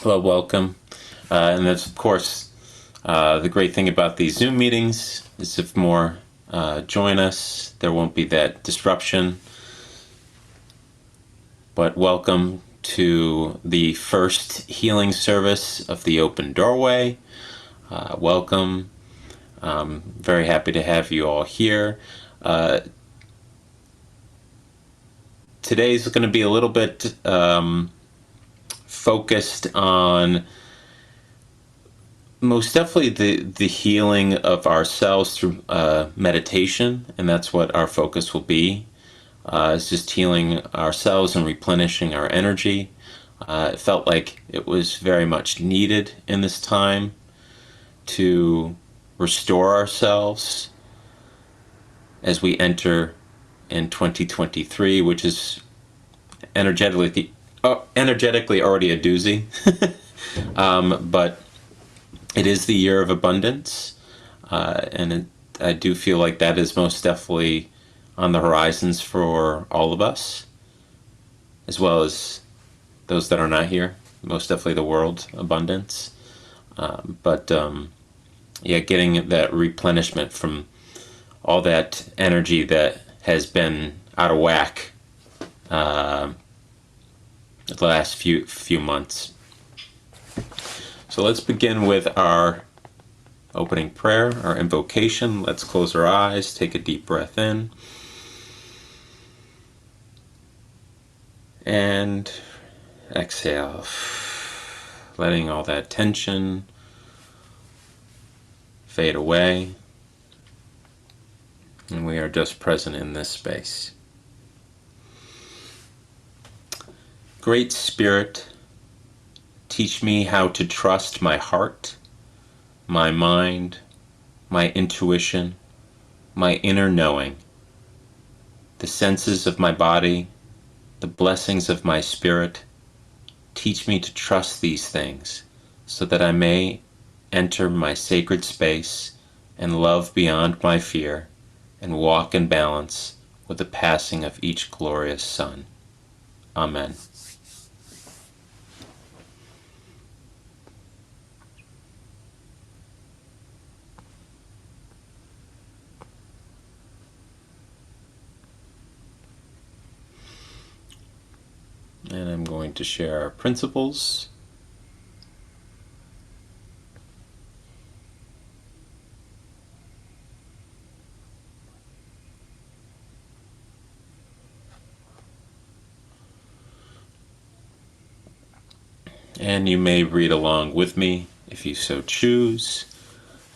Well, welcome. And that's, of course, the great thing about these Zoom meetings is if more join us, there won't be that disruption. But welcome to the first healing service of the Open Doorway. Welcome. Very happy to have you all here. Today's going to be a little bit focused on most definitely the healing of ourselves through meditation, and that's what our focus will be. It's just healing ourselves and replenishing our energy. It felt like it was very much needed in this time to restore ourselves as we enter in 2023, which is energetically already a doozy. But it is the year of abundance, and I do feel like that is most definitely on the horizons for all of us, as well as those that are not here, most definitely the world abundance. Getting that replenishment from all that energy that has been out of whack the last few months. So let's begin with our opening prayer, our invocation. Let's close our eyes, take a deep breath in, and exhale, letting all that tension fade away. And we are just present in this space. Great Spirit, teach me how to trust my heart, my mind, my intuition, my inner knowing, the senses of my body, the blessings of my spirit. Teach me to trust these things so that I may enter my sacred space and love beyond my fear and walk in balance with the passing of each glorious sun. Amen. And I'm going to share our principles. And you may read along with me if you so choose.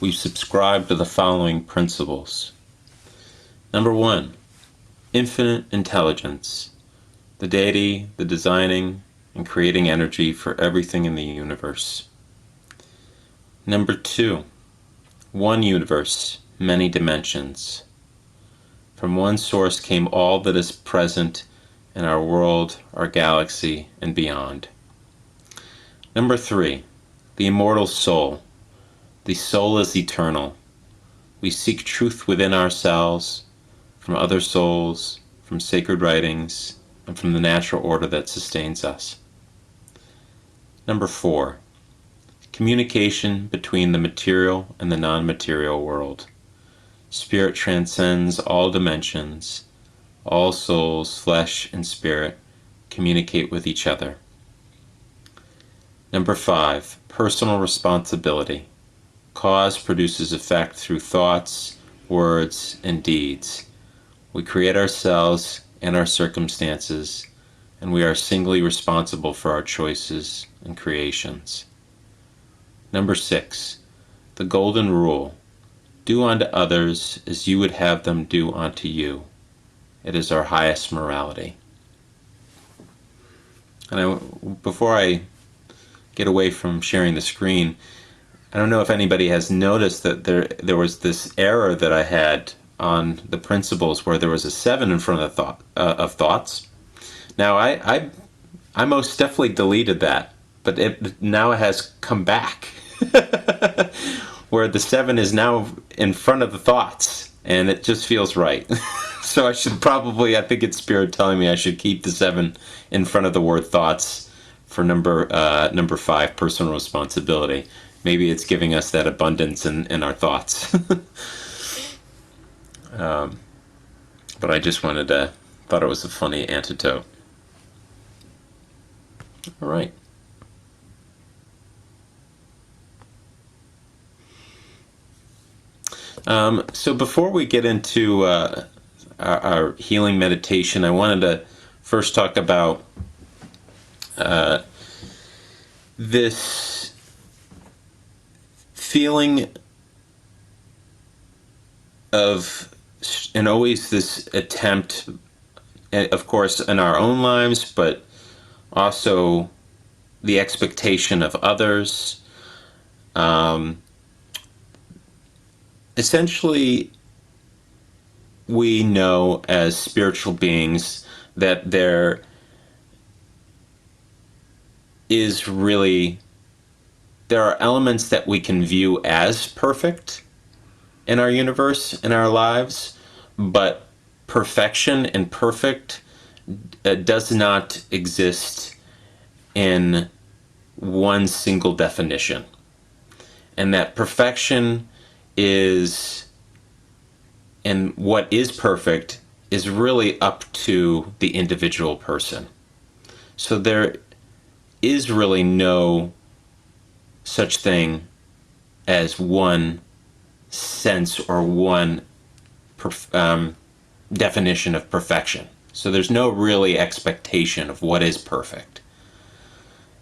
We subscribe to the following principles. Number 1, infinite intelligence. The deity, the designing and creating energy for everything in the universe. Number 2, one universe, many dimensions. From one source came all that is present in our world, our galaxy, and beyond. Number 3, the immortal soul. The soul is eternal. We seek truth within ourselves, from other souls, from sacred writings, and from the natural order that sustains us. Number 4, communication between the material and the non-material world. Spirit transcends all dimensions. All souls, flesh and spirit, communicate with each other. Number 5, personal responsibility. Cause produces effect through thoughts, words, and deeds. We create ourselves and our circumstances, and we are singly responsible for our choices and creations. Number 6, the golden rule. Do unto others as you would have them do unto you. It is our highest morality. And before I get away from sharing the screen, I don't know if anybody has noticed that there was this error that I had on the principles where there was a 7 in front of thoughts. Now I most definitely deleted that, but now it has come back where the 7 is now in front of the thoughts, and it just feels right. So I think it's Spirit telling me I should keep the 7 in front of the word thoughts for number 5, personal responsibility. Maybe it's giving us that abundance in our thoughts. But I just thought it was a funny antidote. All right. So before we get into our healing meditation, I wanted to first talk about this feeling of, and always this attempt, of course, in our own lives, but also the expectation of others. Essentially, we know as spiritual beings that there are elements that we can view as perfect in our universe, in our lives, but perfection and perfect does not exist in one single definition. And that perfection is, and what is perfect is really up to the individual person. So there is really no such thing as one sense or one definition of perfection. So there's no really expectation of what is perfect.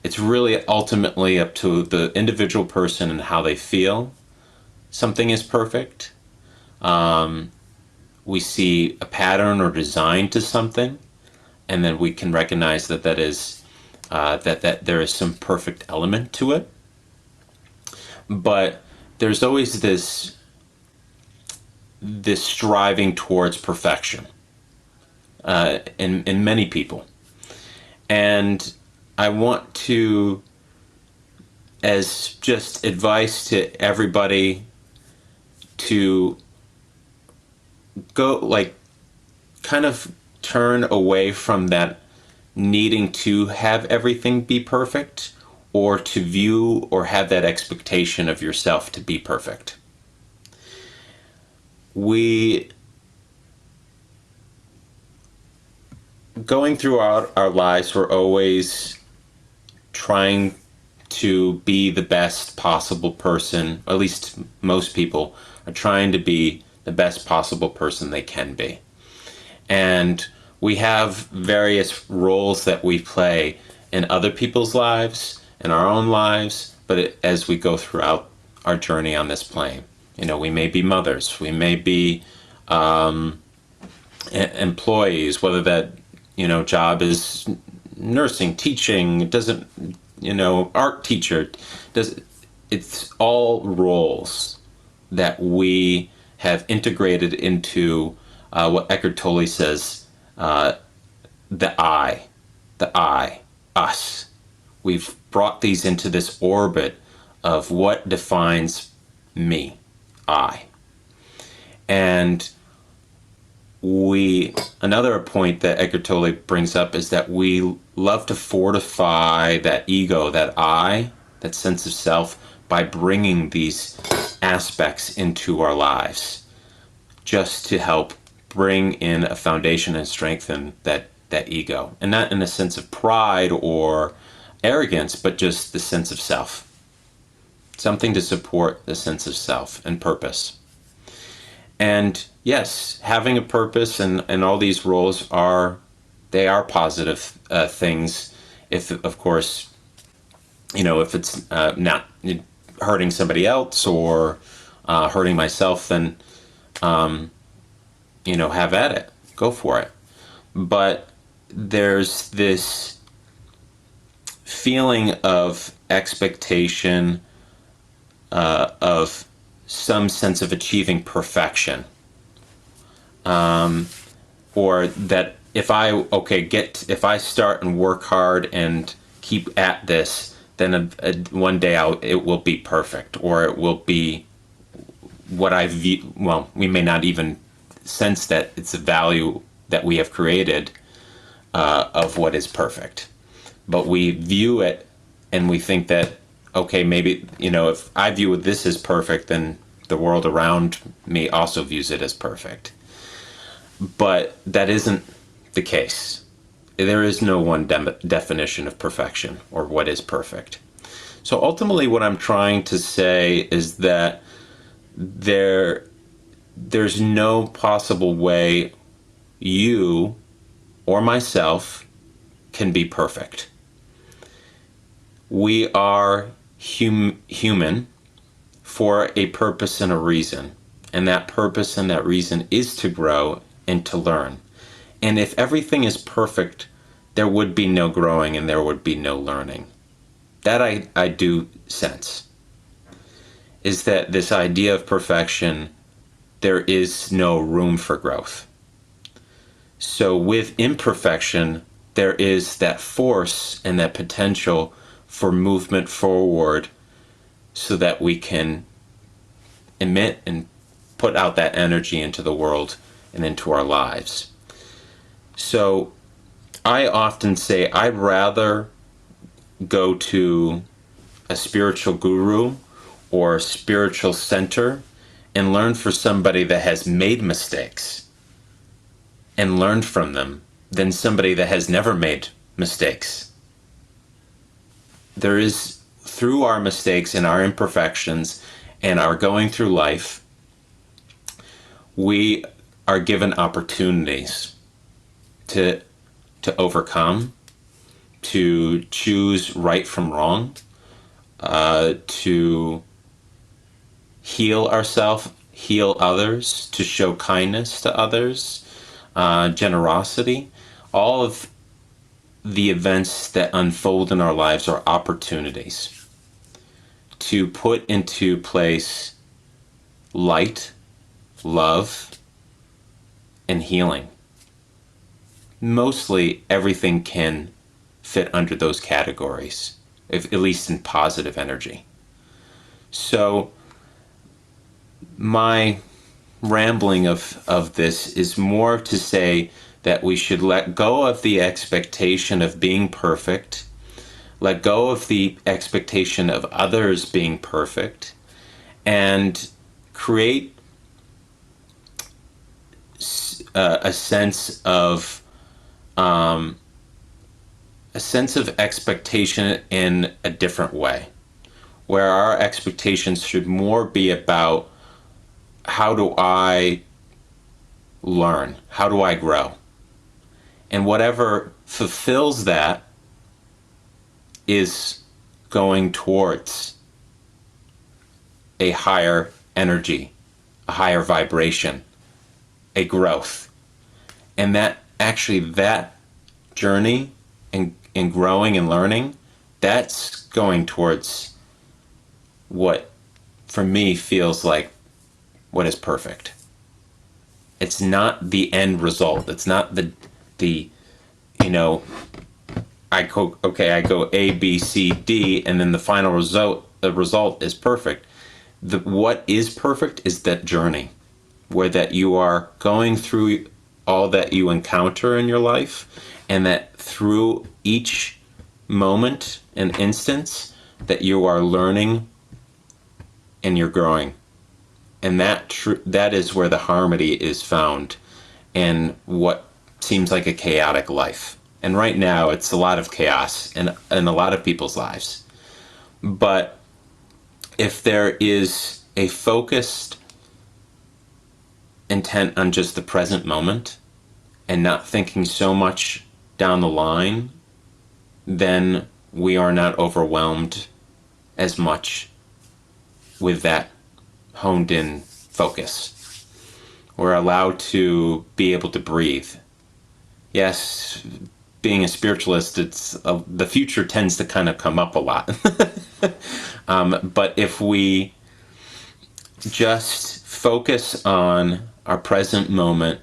It's really ultimately up to the individual person and how they feel something is perfect. We see a pattern or design to something, and then we can recognize that that is that there is some perfect element to it. But there's always this striving towards perfection in many people. And I want to, as just advice to everybody, to go, kind of turn away from that needing to have everything be perfect, or to view or have that expectation of yourself to be perfect. Going through our lives, we're always trying to be the best possible person. At least most people are trying to be the best possible person they can be. And we have various roles that we play in other people's lives, in our own lives, but as we go throughout our journey on this plane. We may be mothers, we may be employees, whether that, job is nursing, teaching, it doesn't, art teacher, it's all roles that we have integrated into what Eckhart Tolle says, the I, us. We've brought these into this orbit of what defines me, I. And another point that Eckhart Tolle brings up is that we love to fortify that ego, that I, that sense of self, by bringing these aspects into our lives, just to help bring in a foundation and strengthen that ego. And not in a sense of pride or arrogance, but just the sense of self. Something to support the sense of self and purpose. And yes, having a purpose and all these roles are positive things. If, of course, if it's not hurting somebody else or hurting myself, then, have at it. Go for it. But there's this feeling of expectation, of some sense of achieving perfection, or that if I start and work hard and keep at this, then one day it will be perfect, or it will be what I view. Well, we may not even sense that it's a value that we have created of what is perfect, but we view it and we think that, okay, maybe, if I view this as perfect, then the world around me also views it as perfect. But that isn't the case. There is no one definition of perfection or what is perfect. So ultimately what I'm trying to say is that there's no possible way you or myself can be perfect. We are human for a purpose and a reason. And that purpose and that reason is to grow and to learn. And if everything is perfect, there would be no growing and there would be no learning. That I do sense. Is that this idea of perfection, there is no room for growth. So with imperfection, there is that force and that potential for movement forward so that we can emit and put out that energy into the world and into our lives. So I often say I'd rather go to a spiritual guru or a spiritual center and learn from somebody that has made mistakes and learned from them than somebody that has never made mistakes. There is, through our mistakes and our imperfections and our going through life, we are given opportunities to overcome, to choose right from wrong, to heal ourselves, heal others, to show kindness to others, generosity. All of the events that unfold in our lives are opportunities to put into place light, love, and healing. Mostly everything can fit under those categories, at least in positive energy. So my rambling of this is more to say that we should let go of the expectation of being perfect, let go of the expectation of others being perfect, and create a sense of expectation in a different way, where our expectations should more be about how do I learn, how do I grow, and whatever fulfills that is going towards a higher energy, a higher vibration, a growth. And that actually, that journey in growing and learning, that's going towards what for me feels like what is perfect. It's not the end result. It's not the I go A, B, C, D, and then the final result is perfect. What is perfect is that journey, where that you are going through all that you encounter in your life, and that through each moment and instance that you are learning and you're growing. And that is where the harmony is found in what seems like a chaotic life. And right now it's a lot of chaos in a lot of people's lives. But if there is a focused intent on just the present moment and not thinking so much down the line, then we are not overwhelmed as much with that honed in focus. We're allowed to be able to breathe. Yes, being a spiritualist, the future tends to kind of come up a lot. But if we just focus on our present moment,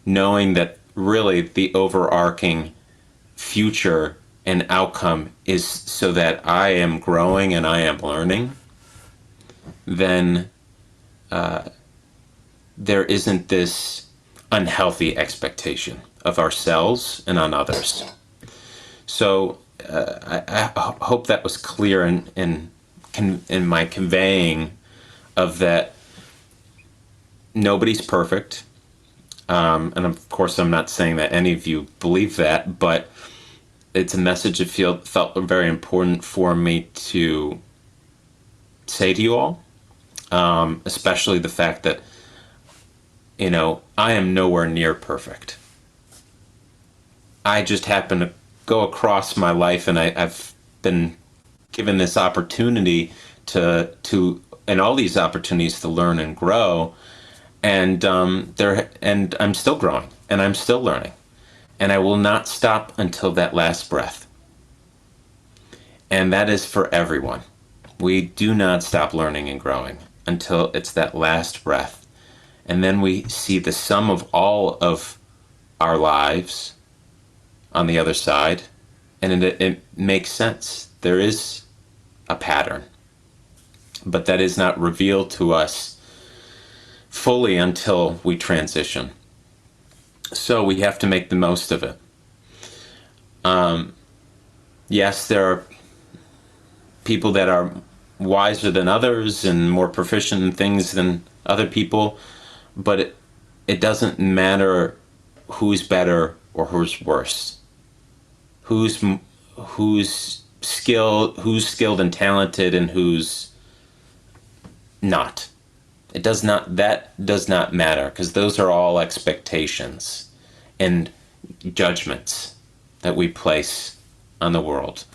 knowing that really the overarching future and outcome is so that I am growing and I am learning, then there isn't this unhealthy expectation of ourselves and on others. So I hope that was clear in my conveying of that. Nobody's perfect. And of course, I'm not saying that any of you believe that, but it's a message that felt very important for me to say to you all, especially the fact that, I am nowhere near perfect. I just happen to go across my life, and I've been given this opportunity and all these opportunities to learn and grow, and and I'm still growing, and I'm still learning, and I will not stop until that last breath. And that is for everyone. We do not stop learning and growing until it's that last breath. And then we see the sum of all of our lives on the other side, and it makes sense. There is a pattern, but that is not revealed to us fully until we transition. So we have to make the most of it. Yes, there are people that are wiser than others and more proficient in things than other people, but it doesn't matter who's better or who's worse. Who's skilled and talented, and who's not. That does not matter, because those are all expectations and judgments that we place on the world.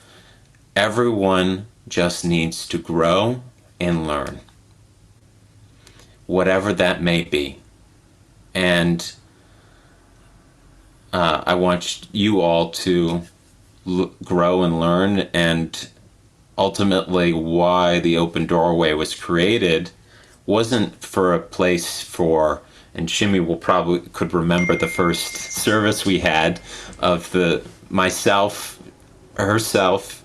Everyone just needs to grow and learn, whatever that may be. And I want you all to grow and learn, and ultimately why the Open Doorway was created wasn't for a place for, and Shimmy could remember the first service we had of myself, herself,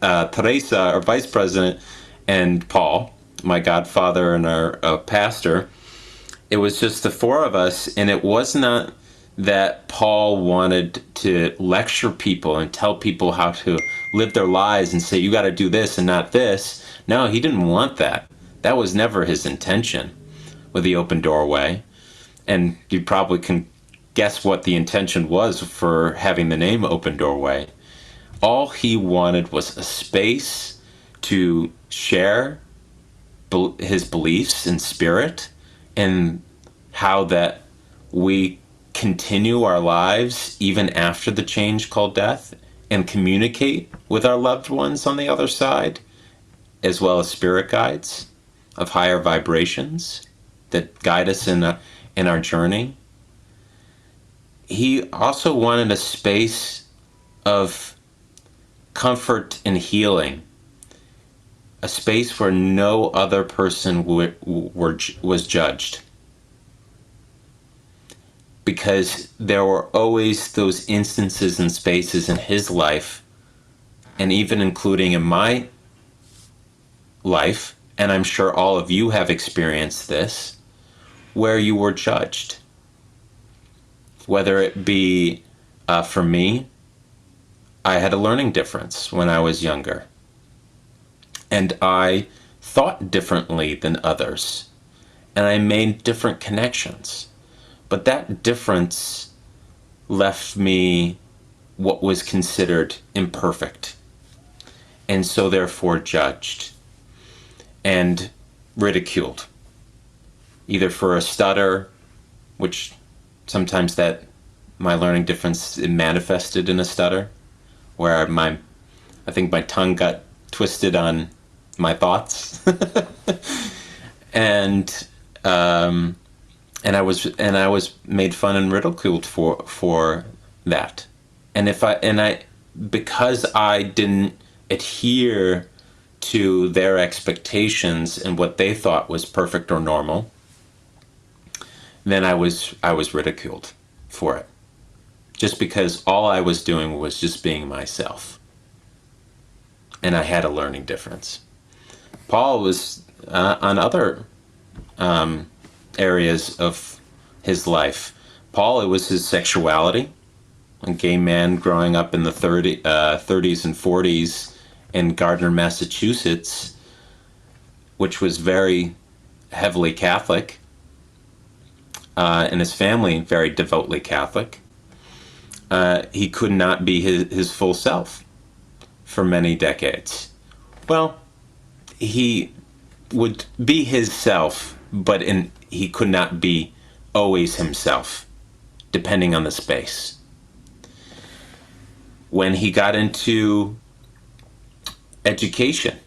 Teresa, our vice president, and Paul, my godfather and our pastor. It was just the four of us, and it was not that Paul wanted to lecture people and tell people how to live their lives and say, you got to do this and not this. No, he didn't want that. That was never his intention with the Open Doorway. And you probably can guess what the intention was for having the name Open Doorway. All he wanted was a space to share his beliefs and spirit, and how that we continue our lives even after the change called death, and communicate with our loved ones on the other side, as well as spirit guides of higher vibrations that guide us in our journey. He also wanted a space of comfort and healing, a space where no other person was judged. Because there were always those instances and spaces in his life, and even including in my life, and I'm sure all of you have experienced this, where you were judged. Whether it be, for me, I had a learning difference when I was younger, and I thought differently than others, and I made different connections. But that difference left me what was considered imperfect, and so therefore judged and ridiculed, either for a stutter, which sometimes that my learning difference manifested in a stutter, where I think my tongue got twisted on my thoughts, and I was made fun and ridiculed for that, because I didn't adhere to their expectations and what they thought was perfect or normal, then I was ridiculed for it, just because all I was doing was just being myself, and I had a learning difference. Paul was on other areas of his life. Paul, it was his sexuality. a gay man growing up in the 30s and 40s in Gardner, Massachusetts, which was very heavily Catholic, and his family very devoutly Catholic. He could not be his full self for many decades. Well, he would be his self, but he could not be always himself, depending on the space. When he got into education,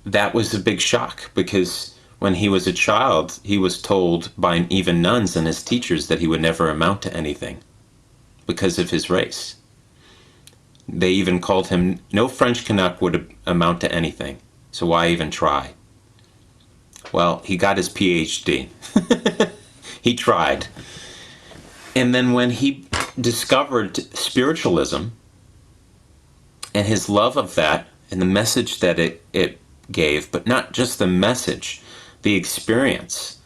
that was a big shock, because when he was a child, he was told by even nuns and his teachers that he would never amount to anything because of his race. They even called him, no French Canuck would amount to anything, so why even try? Well, he got his PhD. He tried. And then when he discovered spiritualism and his love of that and the message that it gave, but not just the message, the experience.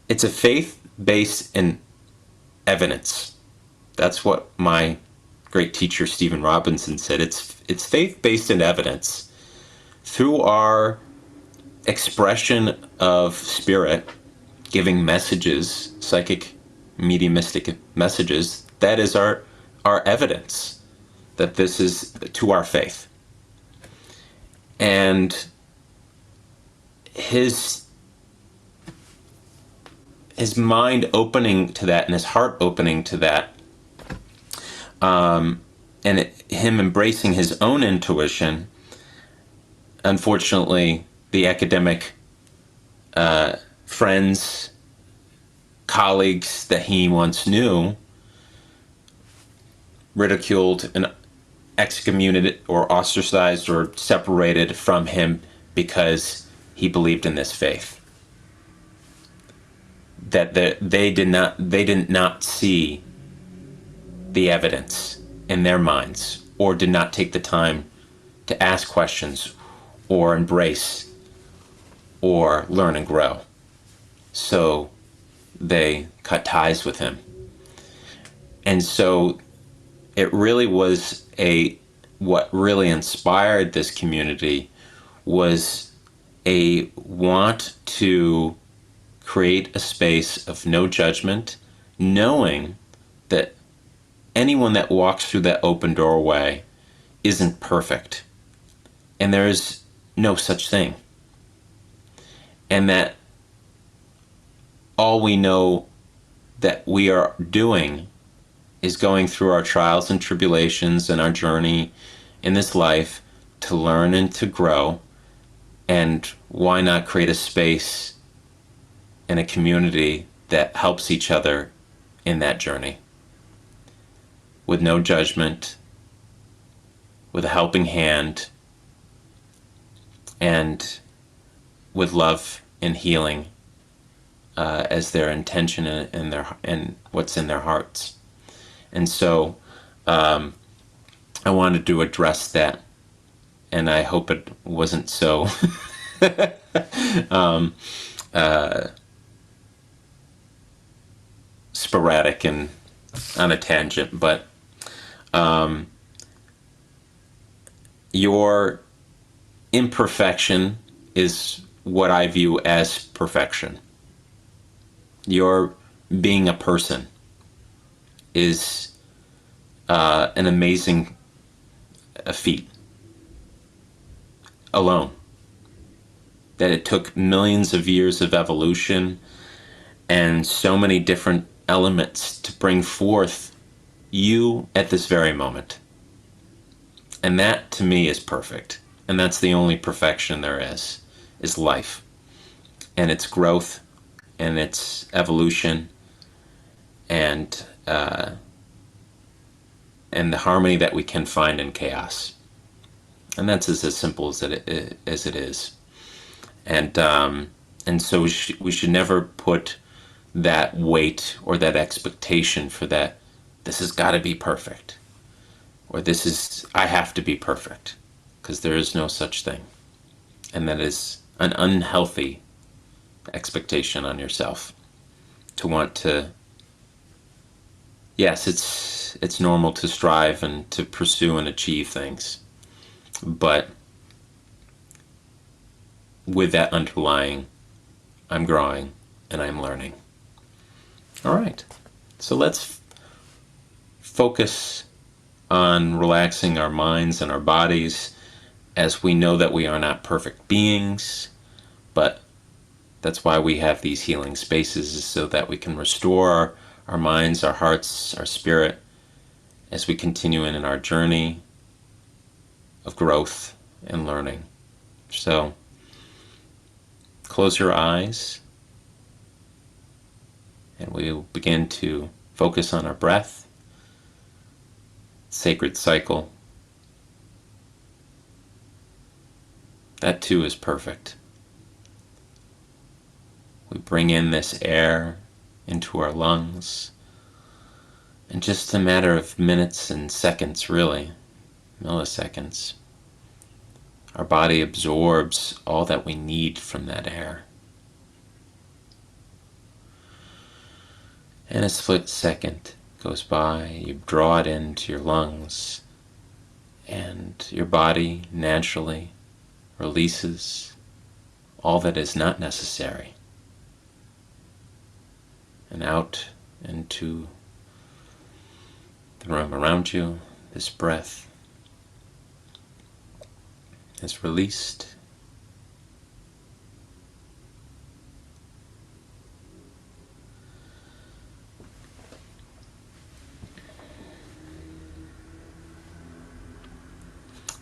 It's a faith based in evidence. That's what my great teacher Stephen Robinson said. It's faith based in evidence. Through our expression of spirit, giving messages, psychic, mediumistic messages, that is our evidence that this is to our faith. And his mind opening to that and his heart opening to that, him embracing his own intuition. Unfortunately, the academic friends, colleagues that he once knew ridiculed and excommunicated or ostracized or separated from him because he believed in this faith. That they did not see the evidence in their minds, or did not take the time to ask questions or embrace or learn and grow. So they cut ties with him. And so it really was what really inspired this community was a want to create a space of no judgment, knowing that anyone that walks through that open doorway isn't perfect. And there is no such thing. And that all we know that we are doing is going through our trials and tribulations and our journey in this life to learn and to grow. And why not create a space and a community that helps each other in that journey? With no judgment, with a helping hand, and with love and healing as their intention and what's in their hearts. And so I wanted to address that, and I hope it wasn't so sporadic and on a tangent, but your imperfection is what I view as perfection. Your being a person is an amazing feat alone. That it took millions of years of evolution and so many different elements to bring forth you at this very moment. And that to me is perfect. And that's the only perfection there is life. And its growth and its evolution and the harmony that we can find in chaos. And that's as simple as it is. And so we should never put that weight or that expectation for that. This has got to be perfect, or I have to be perfect, because there is no such thing. And that is an unhealthy expectation on yourself, to want to Yes, it's normal to strive and to pursue and achieve things, but with that underlying, I'm growing and I'm learning. All right, so let's focus on relaxing our minds and our bodies, as we know that we are not perfect beings, but that's why we have these healing spaces, so that we can restore our minds, our hearts, our spirit, as we continue in our journey of growth and learning. So close your eyes, and we will begin to focus on our breath, sacred cycle. That too is perfect. We bring in this air into our lungs, in just a matter of minutes and seconds, really, milliseconds. Our body absorbs all that we need from that air. And a split second goes by, you draw it into your lungs, and your body naturally releases all that is not necessary, and out into the room around you. This breath is released.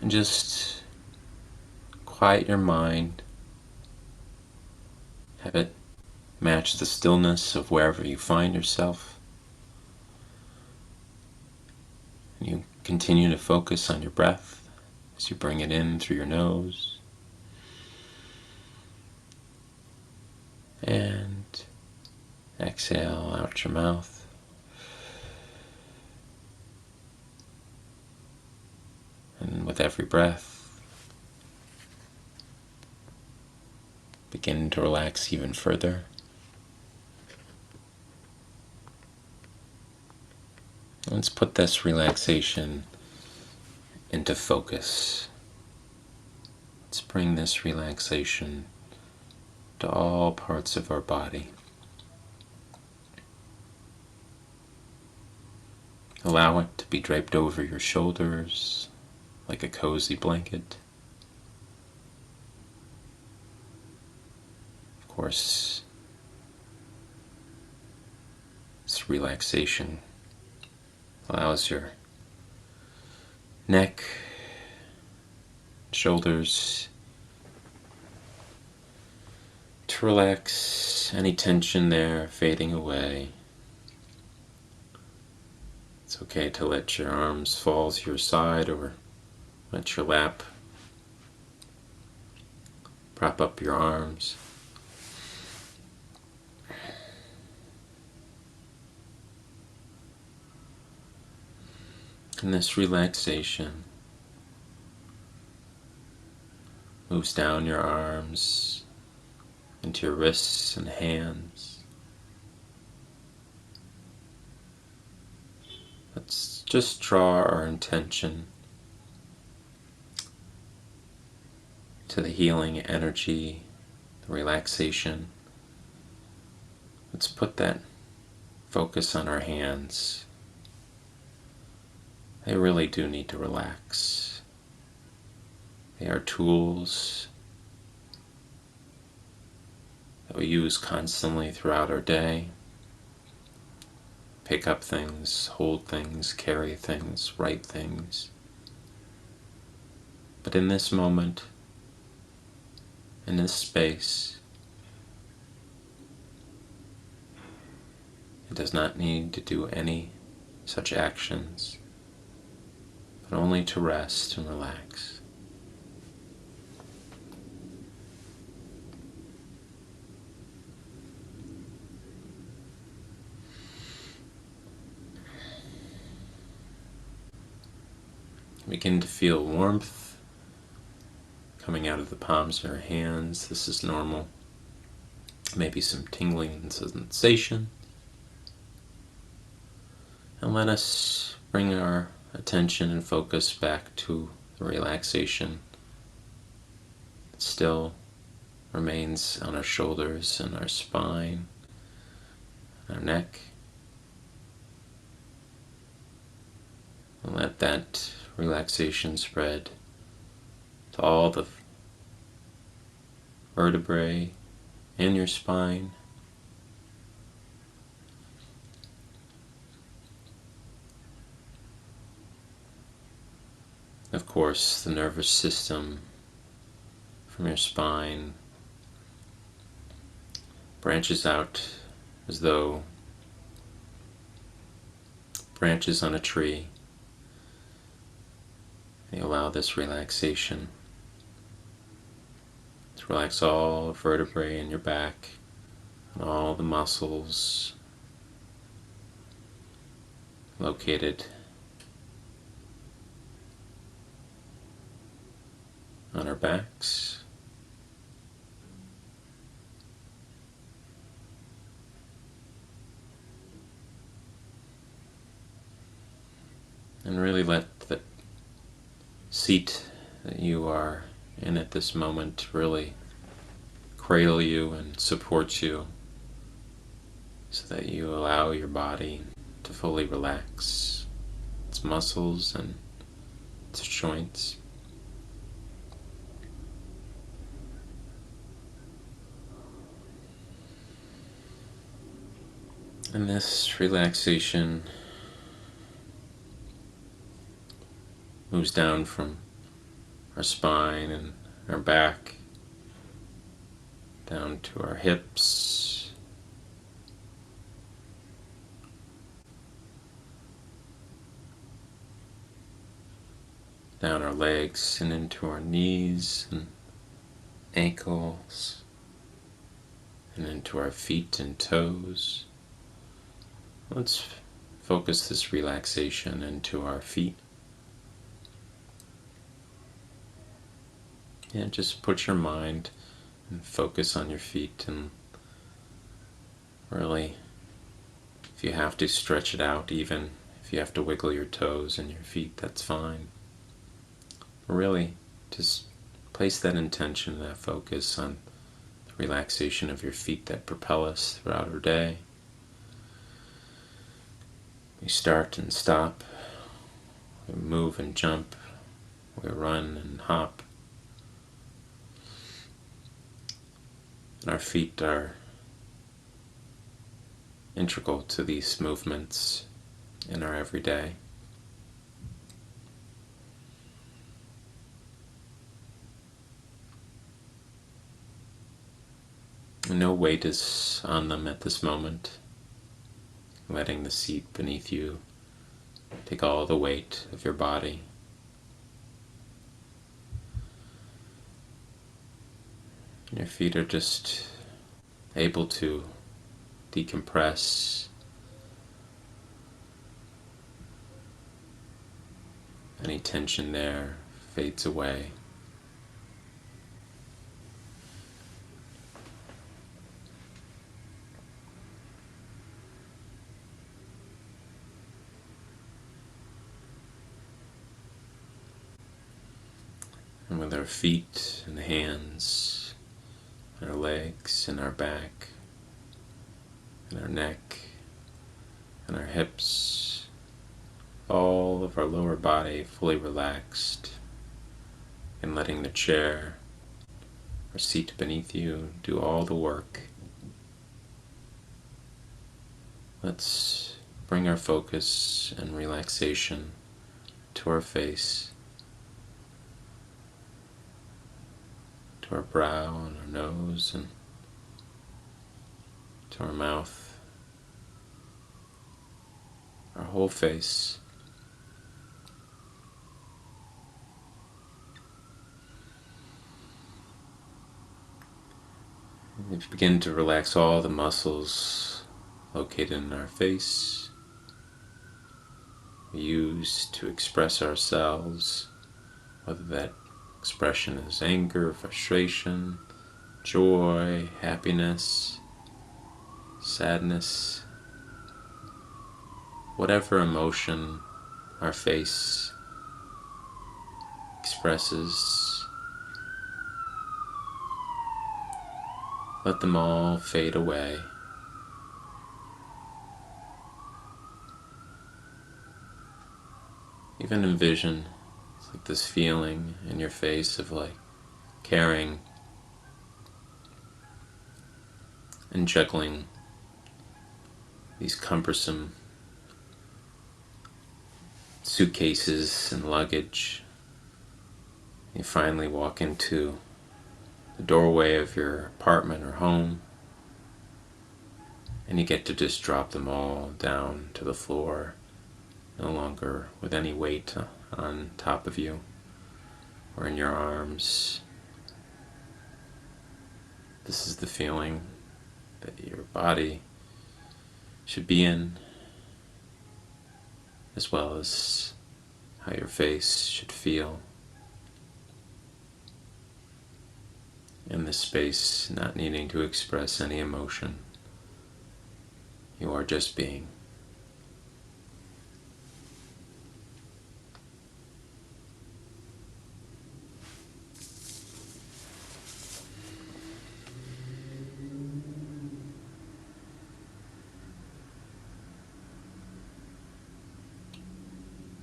And just quiet your mind. Have it match the stillness of wherever you find yourself. And you continue to focus on your breath as you bring it in through your nose and exhale out your mouth. And with every breath, begin to relax even further. Let's put this relaxation into focus. Let's bring this relaxation to all parts of our body. Allow it to be draped over your shoulders like a cozy blanket. Of course, this relaxation allows your neck, shoulders to relax, any tension there fading away. It's okay to let your arms fall to your side, or let your lap prop up your arms. And this relaxation moves down your arms into your wrists and hands. Let's just draw our intention to the healing energy, the relaxation. Let's put that focus on our hands. They really do need to relax. They are tools that we use constantly throughout our day. Pick up things, hold things, carry things, write things. But in this moment, in this space, it does not need to do any such actions, but only to rest and relax. Begin to feel warmth coming out of the palms of your hands. This is normal. Maybe some tingling sensation. And And let us bring our attention and focus back to the relaxation that still remains on our shoulders and our spine, our neck. And let that relaxation spread to all the vertebrae in your spine. Of course, the nervous system from your spine branches out as though branches on a tree. You allow this relaxation to relax all the vertebrae in your back and all the muscles located on our backs. And really let the seat that you are in at this moment really cradle you and support you, so that you allow your body to fully relax its muscles and its joints. And this relaxation moves down from our spine and our back, down to our hips, down our legs and into our knees and ankles, and into our feet and toes. Let's focus this relaxation into our feet. And just put your mind and focus on your feet, and really, if you have to stretch it out, even if you have to wiggle your toes and your feet, that's fine. But really, just place that intention, that focus on the relaxation of your feet that propel us throughout our day. We start and stop, we move and jump, we run and hop. And our feet are integral to these movements in our everyday. No weight is on them at this moment, letting the seat beneath you take all the weight of your body. Your feet are just able to decompress. Any tension there fades away. And with our feet and hands, our legs and our back and our neck and our hips, all of our lower body fully relaxed, and letting the chair or seat beneath you do all the work. Let's bring our focus and relaxation to our face, to our brow and our nose, and to our mouth, our whole face. We begin to relax all the muscles located in our face, we use to express ourselves, whether that expression is anger, frustration, joy, happiness, sadness. whatever emotion our face expresses, let them all fade away. Even envision like this feeling in your face of like carrying and juggling these cumbersome suitcases and luggage. You finally walk into the doorway of your apartment or home, and you get to just drop them all down to the floor, no longer with any weight on top of you or in your arms. This is the feeling that your body should be in, as well as how your face should feel in this space, not needing to express any emotion. You are just being.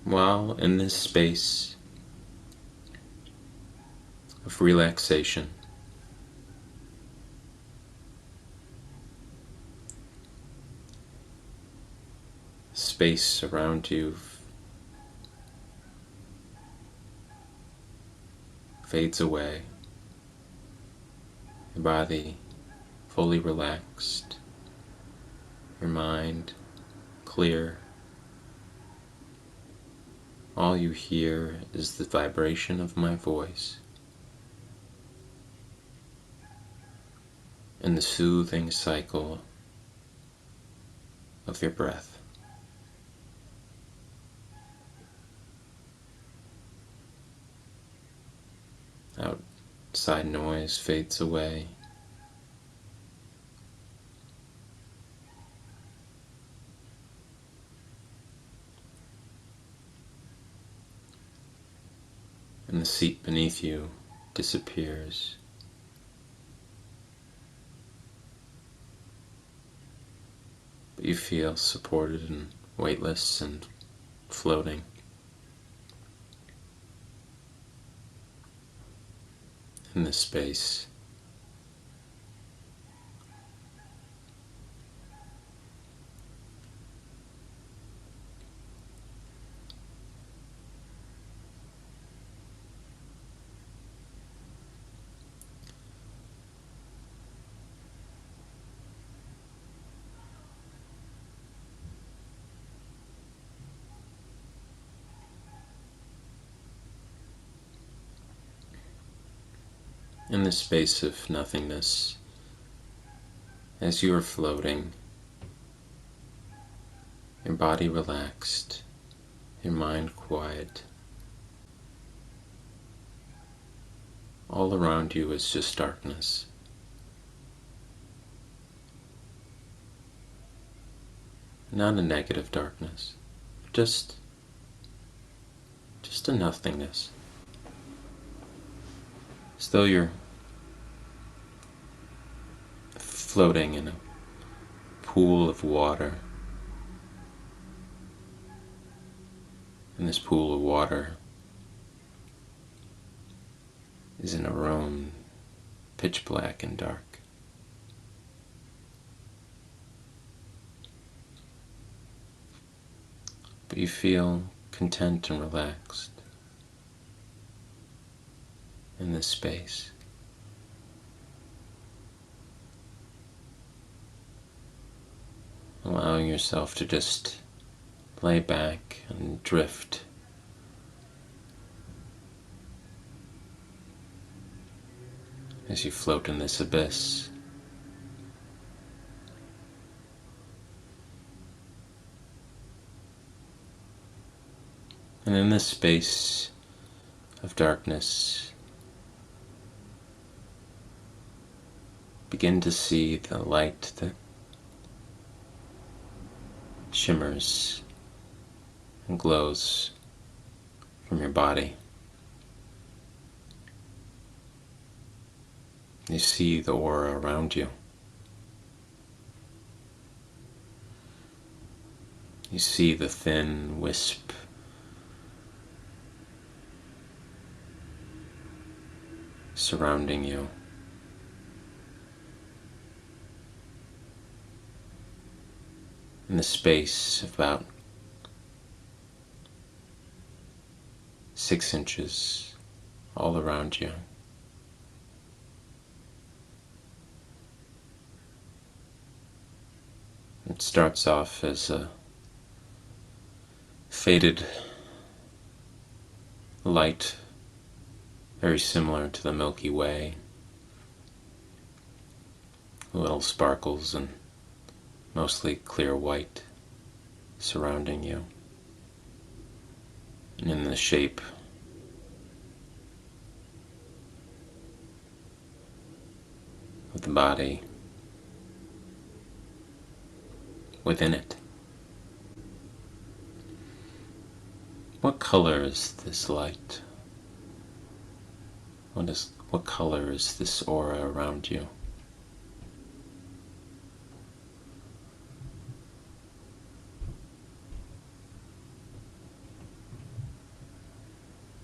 While in this space of relaxation, space around you fades away, your body fully relaxed, your mind clear. All you hear is the vibration of my voice and the soothing cycle of your breath. Outside noise fades away. And the seat beneath you disappears. But you feel supported and weightless and floating in this space. In the space of nothingness, as you are floating, your body relaxed, your mind quiet, all around you is just darkness. Not a negative darkness, just a nothingness. As though you're floating in a pool of water. And this pool of water is in a room pitch black and dark. But you feel content and relaxed in this space. Allowing yourself to just lay back and drift. As you float in this abyss. And in this space of darkness, begin to see the light that shimmers and glows from your body. You see the aura around you. You see the thin wisp surrounding you. In the space of about 6 inches all around you. It starts off as a faded light, very similar to the Milky Way. Little sparkles and mostly clear white surrounding you. And in the shape of the body within it. What color is this light? What color is this aura around you?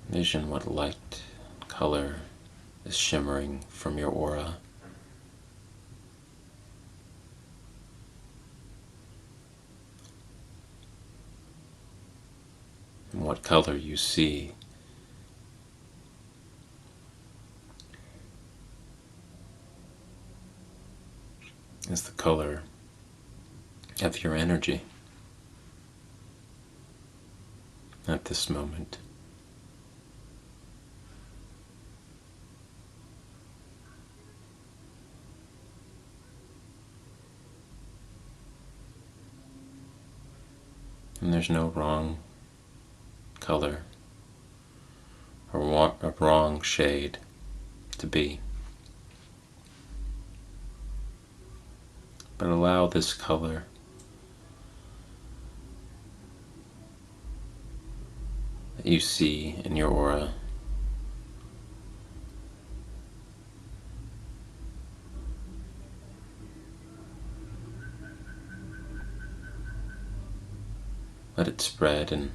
Envision what light, color is shimmering from your aura. And what color you see is the color of your energy at this moment. And there's no wrong color or a wrong shade to be. But allow this color that you see in your aura let it spread and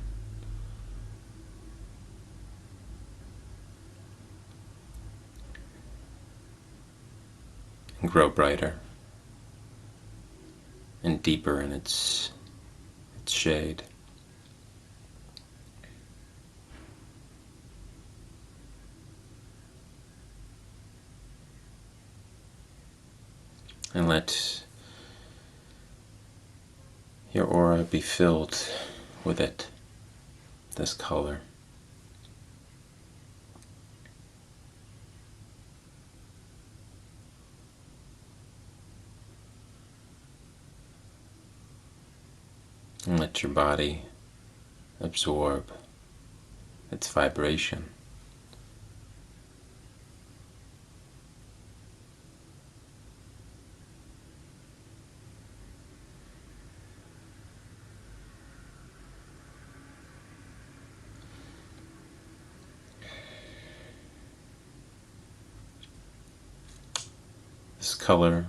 grow brighter and deeper in its shade. And let your aura be filled with it, this color. And let your body absorb its vibration. This color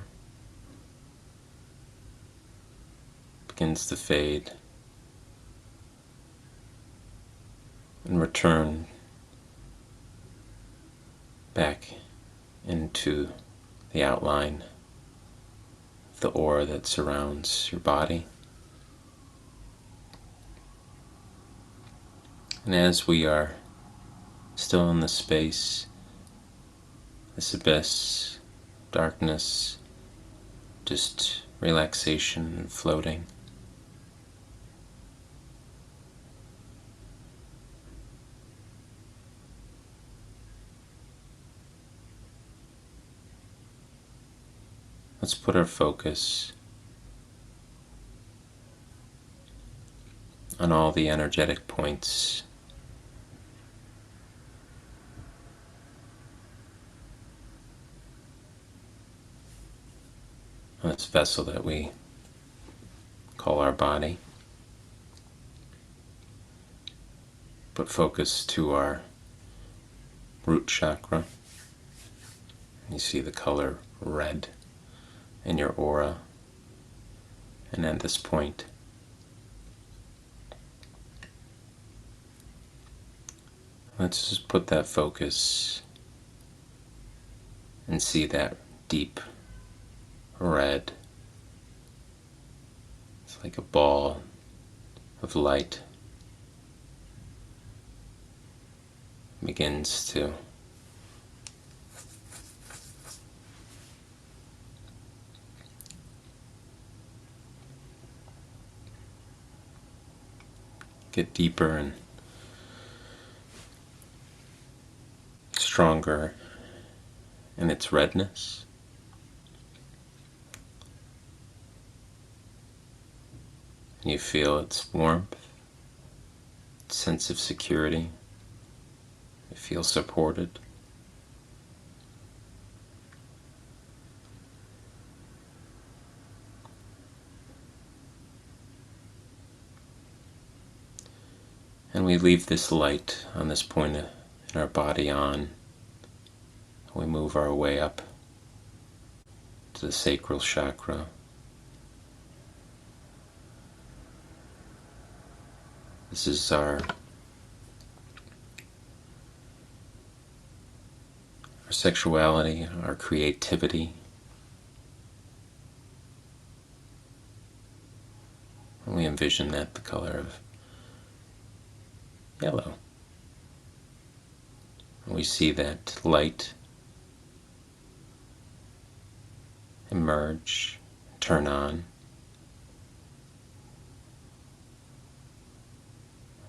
begins to fade and return back into the outline of the aura that surrounds your body. And as we are still in the space, this abyss, darkness, just relaxation and floating, let's put our focus on all the energetic points on this vessel that we call our body. put focus to our root chakra. You see the color red in your aura. And at this point, let's just put that focus and see that deep red. It's like a ball of light begins to get deeper and stronger in its redness. You feel its warmth, its sense of security. You feel supported. And we leave this light on this point in our body on. We move our way up to the sacral chakra. This is our sexuality, our creativity. And we envision that the color of yellow. And we see that light emerge, turn on.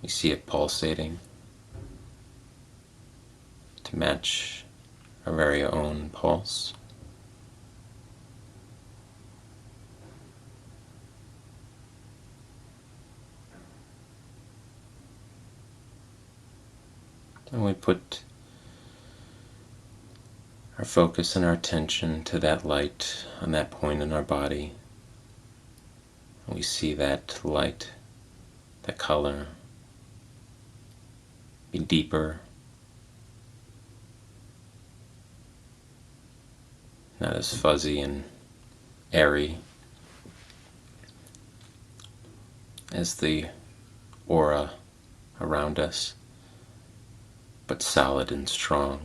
We see it pulsating to match our very own pulse. And we put our focus and our attention to that light on that point in our body. And we see that light, that color, be deeper, not as fuzzy and airy as the aura around us, but solid and strong.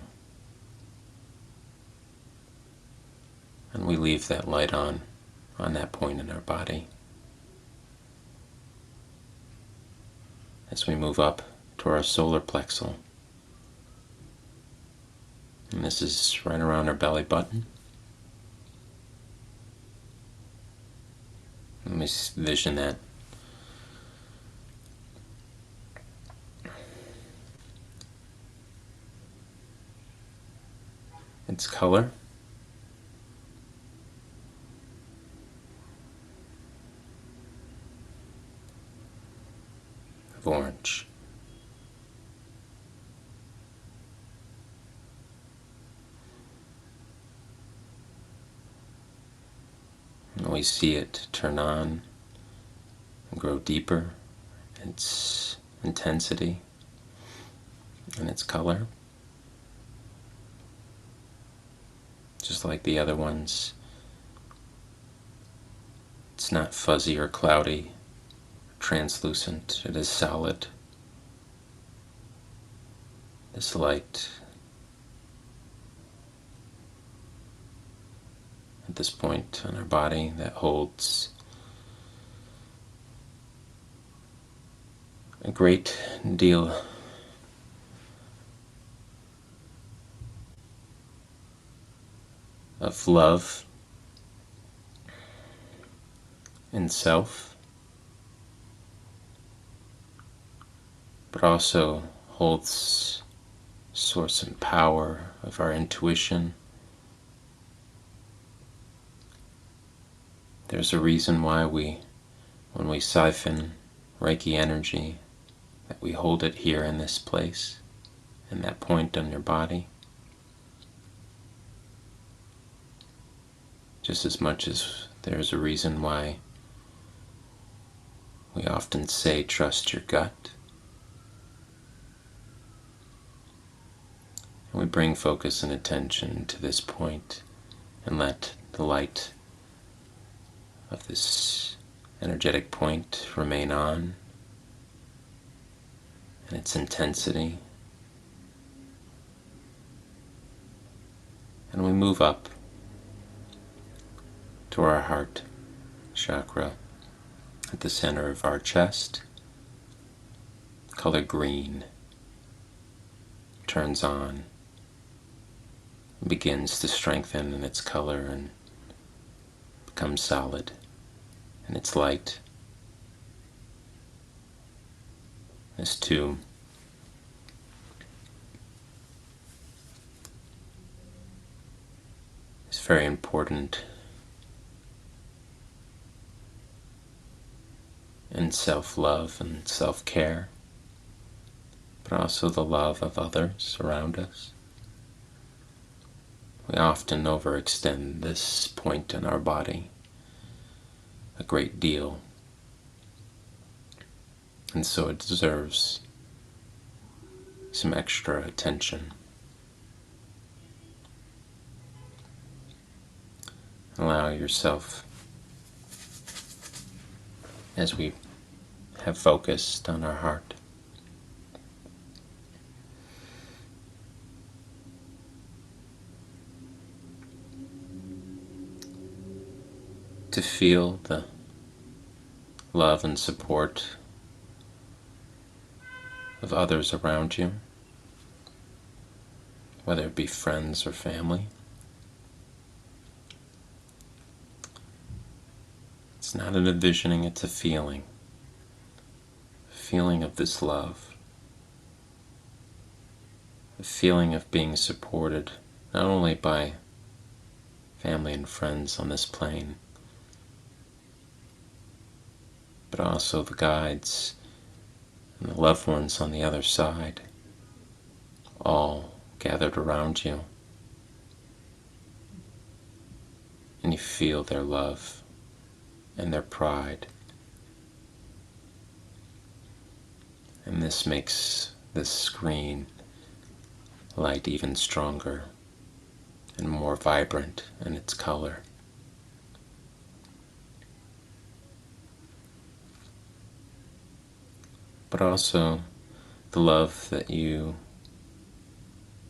And we leave that light on that point in our body. As we move up to our solar plexus. And this is right around our belly button. Let me vision that. Its color. Of orange. And we see it turn on and grow deeper, its intensity and its color. Just like the other ones, it's not fuzzy or cloudy, translucent, it is solid. This light at this point on our body that holds a great deal of love in self, but also holds source and power of our intuition. There's a reason why when we siphon Reiki energy, that we hold it here in this place, in that point on your body. Just as much as there's a reason why we often say trust your gut. We bring focus and attention to this point and let the light of this energetic point remain on, and its intensity. And we move up to our heart chakra at the center of our chest. Color green turns on and begins to strengthen in its color and becomes solid in its light. This too is very important in self-love and self-care, but also the love of others around us. We often overextend this point in our body a great deal, and so it deserves some extra attention. Allow yourself, as we have focused on our heart, to feel the love and support of others around you, whether it be friends or family. It's not an envisioning, it's a feeling of this love, a feeling of being supported not only by family and friends on this plane, but also the guides and the loved ones on the other side, all gathered around you, and you feel their love and their pride. And this makes this screen light even stronger and more vibrant in its color. But also the love that you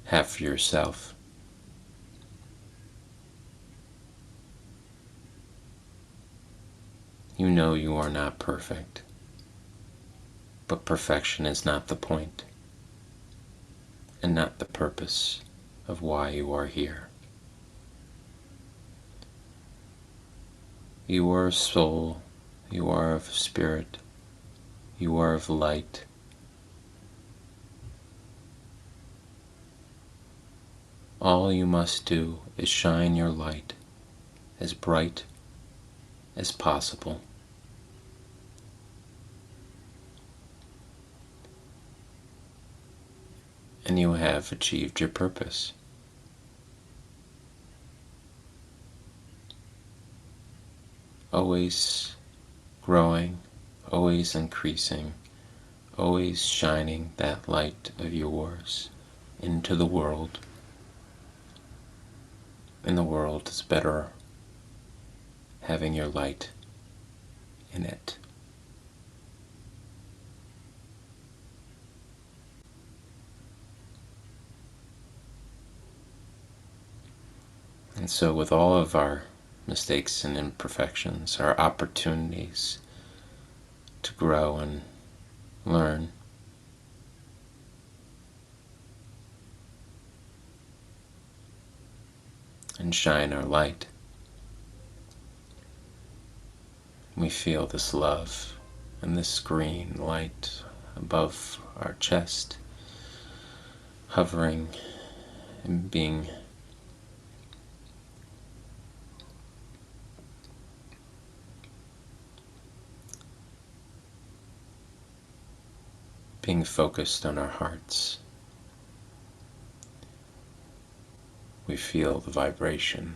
have for yourself. You know you are not perfect, but perfection is not the point, and not the purpose of why you are here. You are a soul, you are of spirit, you are of light. All you must do is shine your light as bright as possible. And you have achieved your purpose. Always growing, always increasing, always shining that light of yours into the world. And the world is better having your light in it. And so with all of our mistakes and imperfections, our opportunities to grow and learn, and shine our light, we feel this love and this green light above our chest, hovering and being focused on our hearts. We feel the vibration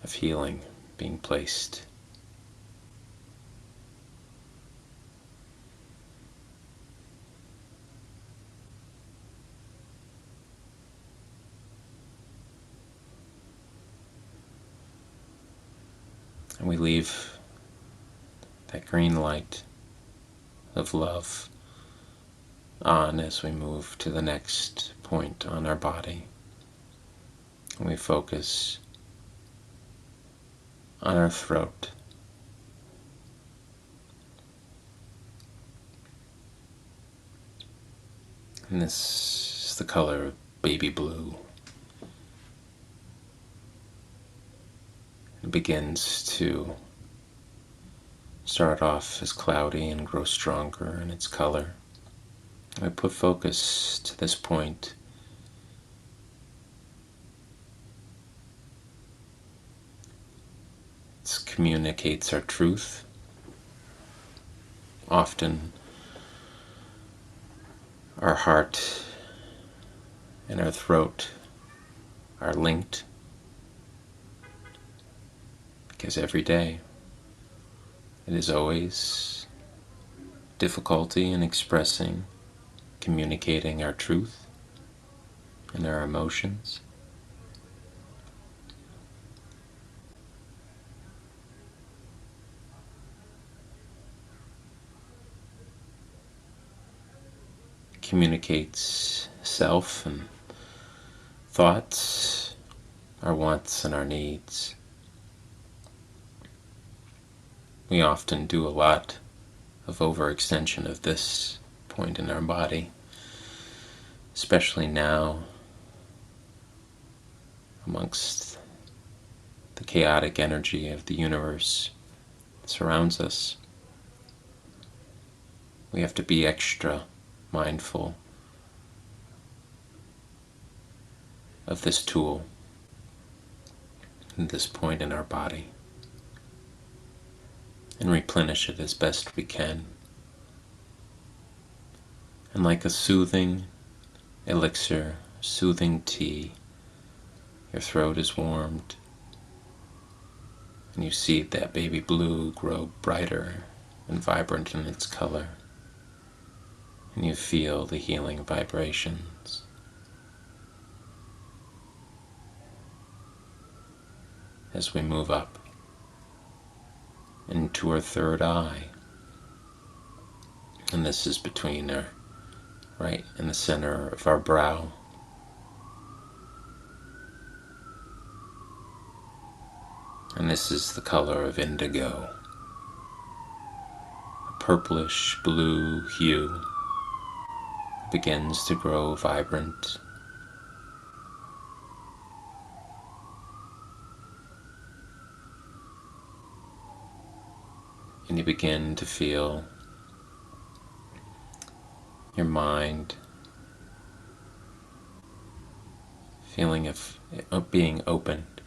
of healing being placed And we leave that green light of love on as we move to the next point on our body. And we focus on our throat. And this is the color of baby blue. It begins to start off as cloudy and grow stronger in its color. I put focus to this point. It communicates our truth. Often our heart and our throat are linked, because every day it is always difficulty in expressing, communicating our truth and our emotions. Communicates self and thoughts, our wants and our needs. We often do a lot of overextension of this point in our body, especially now amongst the chaotic energy of the universe that surrounds us. We have to be extra mindful of this tool at this point in our body and replenish it as best we can. And like a soothing elixir, soothing tea, your throat is warmed and you see that baby blue grow brighter and vibrant in its color. And you feel the healing vibrations. As we move up into our third eye. And this is between our, right in the center of our brow. And this is the color of indigo. A purplish blue hue begins to grow vibrant. And you begin to feel your mind feeling of being opened.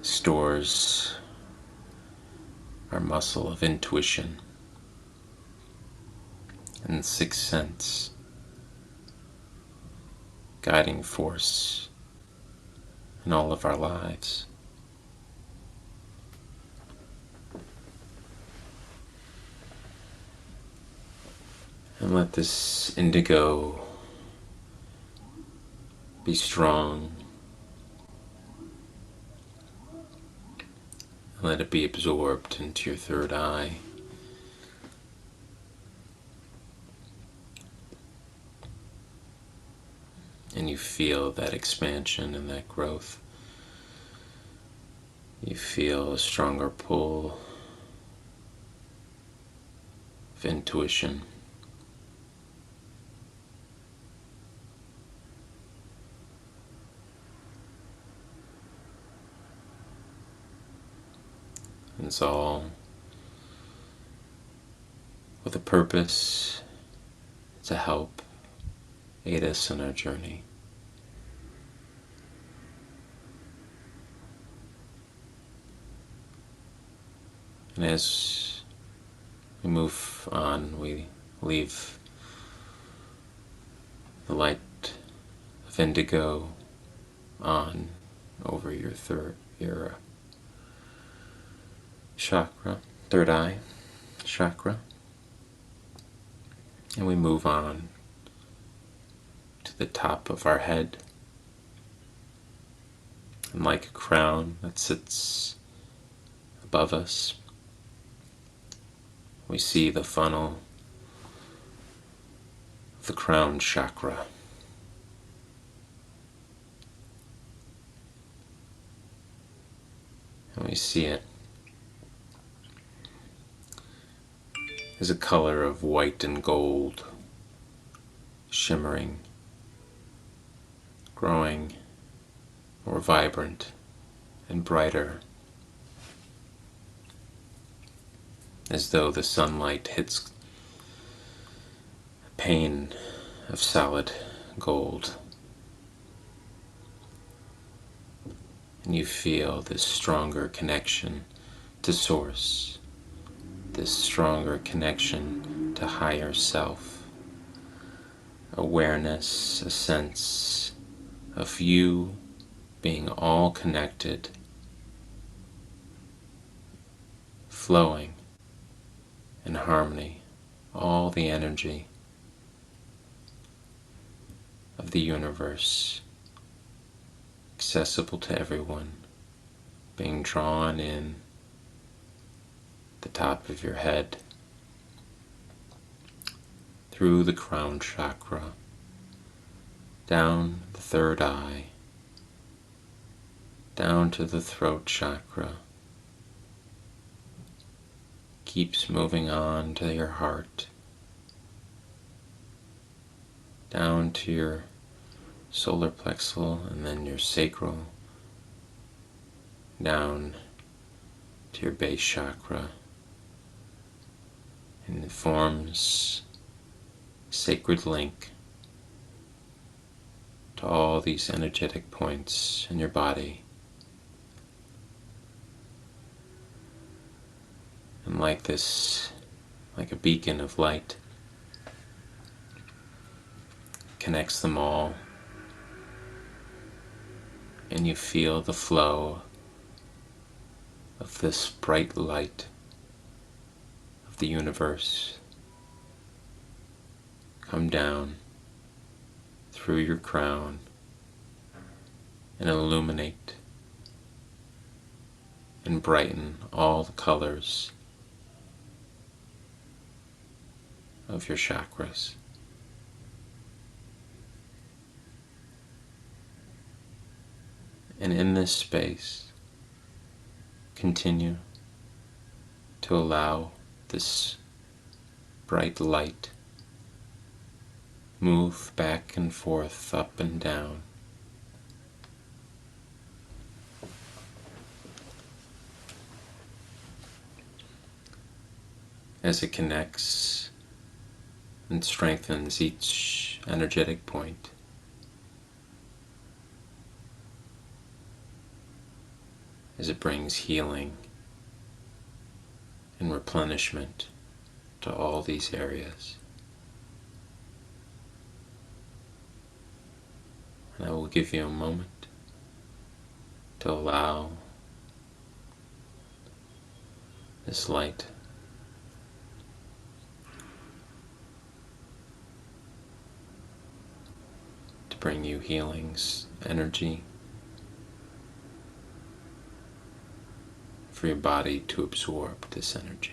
Stores our muscle of intuition and sixth sense, guiding force in all of our lives. And let this indigo be strong. Let it be absorbed into your third eye. And you feel that expansion and that growth. You feel a stronger pull of intuition. And it's all with a purpose to help aid us in our journey. And as we move on, we leave the light of indigo on over your chakra, third eye chakra, and we move on to the top of our head, And like a crown that sits above us, we see the funnel of the crown chakra. And we see it as a color of white and gold, shimmering, growing more vibrant and brighter, as though the sunlight hits a pane of solid gold. And you feel this stronger connection to Source, this stronger connection to higher self, awareness, a sense of you being all connected, flowing in harmony, all the energy of the universe, accessible to everyone, being drawn in the top of your head, through the crown chakra, down the third eye, down to the throat chakra, keeps moving on to your heart, down to your solar plexus and then your sacral, down to your base chakra, and it forms a sacred link to all these energetic points in your body. And like this, like a beacon of light, connects them all, and you feel the flow of this bright light of the universe come down through your crown and illuminate and brighten all the colors of your chakras. And in this space, continue to allow this bright light move back and forth, up and down, as it connects and strengthens each energetic point. As it brings healing and replenishment to all these areas. And I will give you a moment to allow this light to bring you healings, energy, for your body to absorb this energy.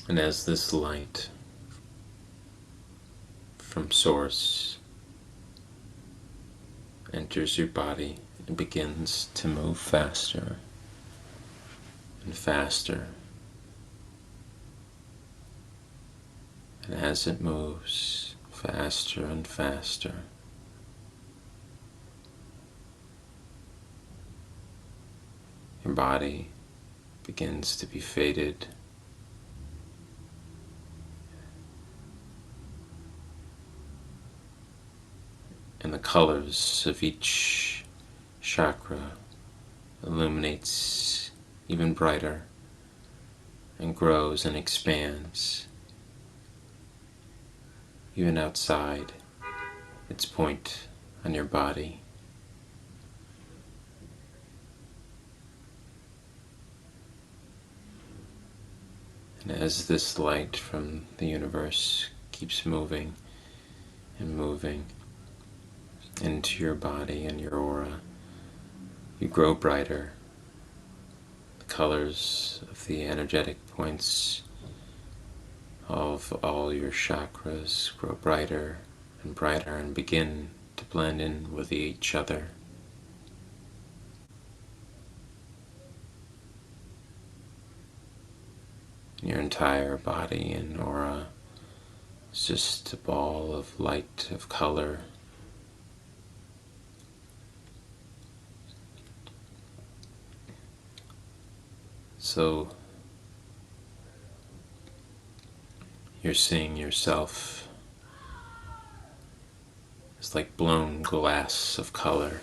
And as this light from Source enters your body, it begins to move faster and faster. And as it moves faster and faster, your body begins to be faded colors of each chakra illuminates even brighter and grows and expands even outside its point on your body. And as this light from the universe keeps moving and moving into your body and your aura, you grow brighter. The colors of the energetic points of all your chakras grow brighter and begin to blend in with each other. Your entire body and aura is just a ball of light, of color. So you're seeing yourself as like blown glass of color.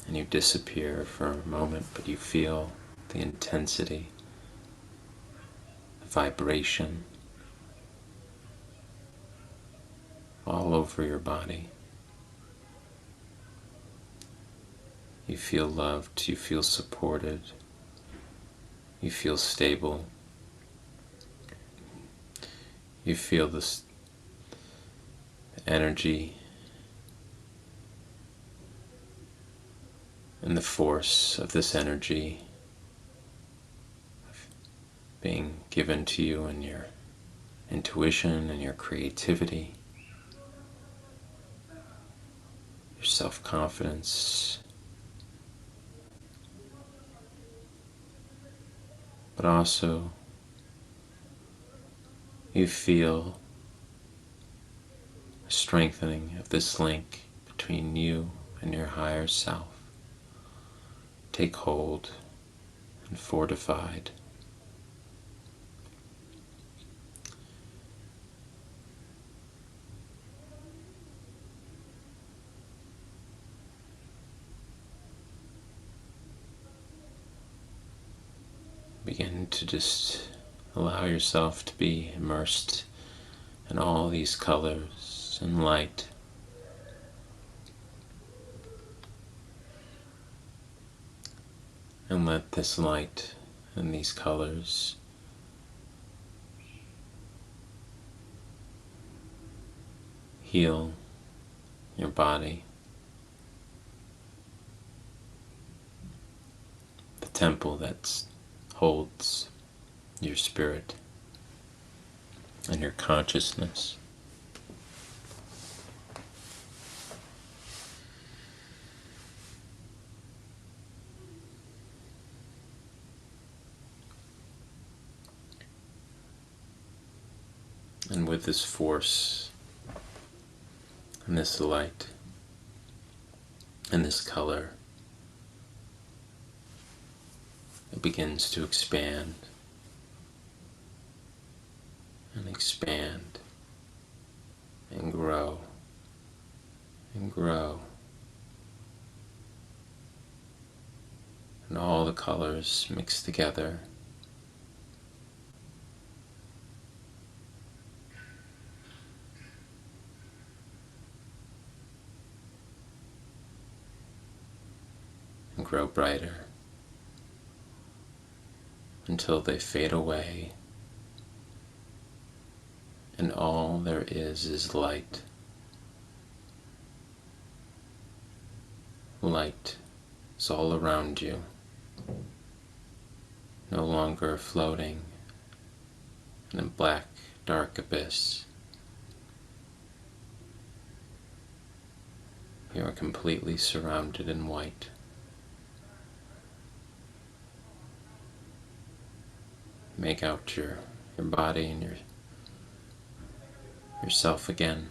And you disappear for a moment, but you feel the intensity, the vibration all over your body. You feel loved, you feel supported, you feel stable. You feel this energy and the force of this energy being given to you in your intuition and your creativity, your self-confidence, but also you feel a strengthening of this link between you and your higher self take hold and fortified. Begin to just allow yourself to be immersed in all these colors and light. And let this light and these colors heal your body, the temple that holds your spirit and your consciousness. And with this force and this light and this color, it begins to expand and expand and grow and grow. And all the colors mix together. And grow brighter until they fade away and all there is light. Light is all around you, no longer floating in a black, dark abyss. You are completely surrounded in white. Make out your body and yourself again.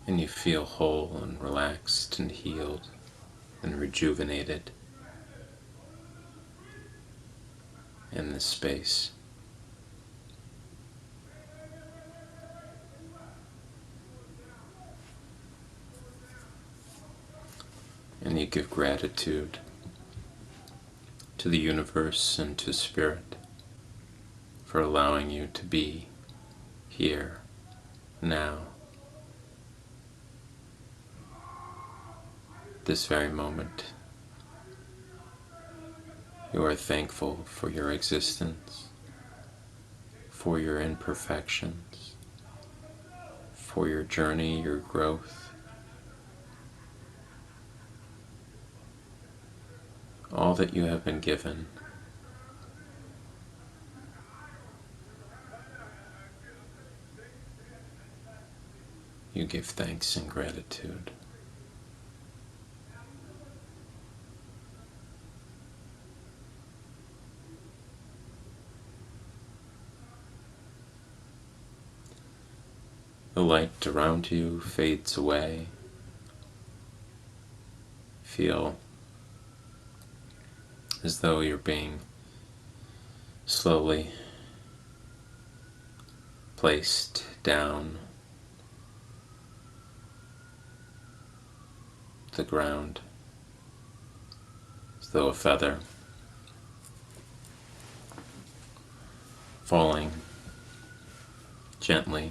And you feel whole and relaxed and healed and rejuvenated. in this space. And you give gratitude to the universe and to Spirit for allowing you to be here, now, this very moment. You are thankful for your existence, for your imperfections, for your journey, your growth, all that you have been given. You give thanks and gratitude. The light around you fades away. Feel as though you're being slowly placed down the ground, as though a feather falling gently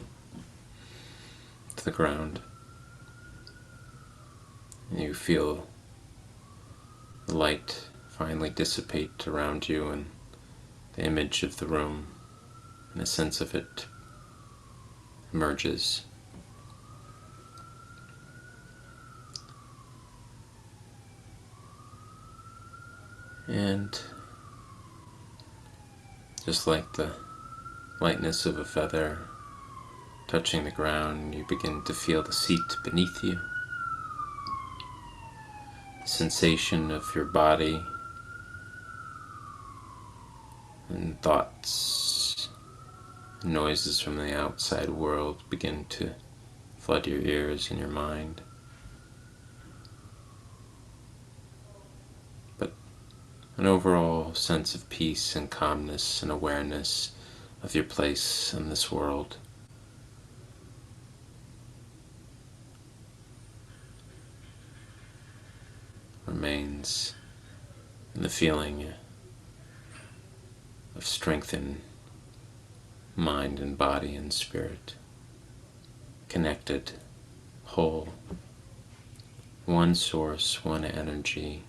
to the ground. And you feel the light finally dissipate around you, and the image of the room and a sense of it emerges. And just like the lightness of a feather touching the ground, you begin to feel the seat beneath you, the sensation of your body, and thoughts, noises from the outside world begin to flood your ears and your mind. But an overall sense of peace and calmness and awareness of your place in this world. Remains in the feeling of strength in mind and body and spirit, connected, whole, one source, one energy,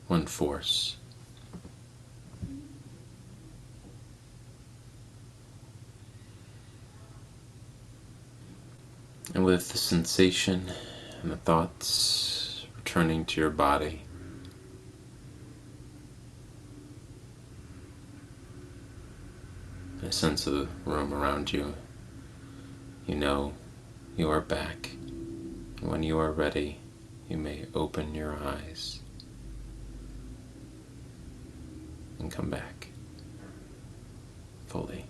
one force. And with the sensation and the thoughts returning to your body, a sense of the room around you, you know you are back. When you are ready, you may open your eyes and come back fully